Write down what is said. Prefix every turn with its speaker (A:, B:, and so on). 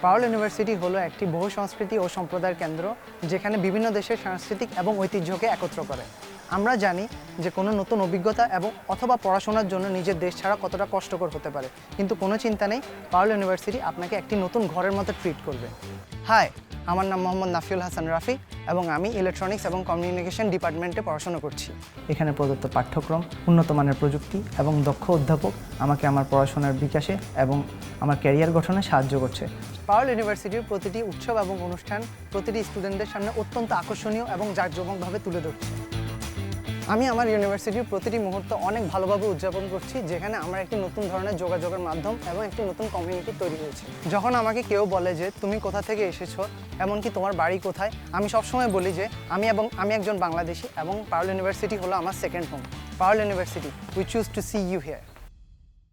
A: পারুল university হলো একটি বহু সংস্কৃতি ও সম্প্রদায়ের কেন্দ্র, যেখানে বিভিন্ন দেশের সাংস্কৃতিক এবং ঐতিহ্যকে একত্র করে। আমরা জানি যে কোনো নতুন অভিজ্ঞতা এবং অথবা পড়াশোনার জন্য নিজের দেশ ছাড়া কতটা কষ্টকর হতে পারে, কিন্তু কোনো চিন্তা নেই, পারুল ইউনিভার্সিটি আপনাকে একটি নতুন ঘরের মতো ট্রিট করবে। হাই, আমার নাম মোহাম্মদ নাফিউল হাসান রাফি এবং আমি ইলেকট্রনিক্স এবং কমিউনিকেশন ডিপার্টমেন্টে পড়াশোনা করছি। এখানে প্রদত্ত পাঠ্যক্রম, উন্নত মানের প্রযুক্তি এবং দক্ষ অধ্যাপক আমাকে আমার পড়াশোনার বিকাশে এবং আমার ক্যারিয়ার গঠনে সাহায্য করছে। পারুল ইউনিভার্সিটির প্রতিটি উৎসব এবং অনুষ্ঠান প্রতিটি স্টুডেন্টদের সামনে অত্যন্ত আকর্ষণীয় এবং জাঁকজমকভাবে তুলে ধরছে। আমি আমার ইউনিভার্সিটির প্রতিটি মুহূর্ত অনেক ভালোভাবে উদযাপন করছি, যেখানে আমার একটি নতুন ধরনের যোগাযোগের মাধ্যম এবং একটি নতুন কমিউনিটি তৈরি হয়েছে। যখন আমাকে কেউ বলে যে তুমি কোথা থেকে এসেছো, এমনকি তোমার বাড়ি কোথায়, আমি সবসময় বলি যে আমি একজন বাংলাদেশি এবং পারুল ইউনিভার্সিটি হলো আমার second home. Parul university, we choose to see you here.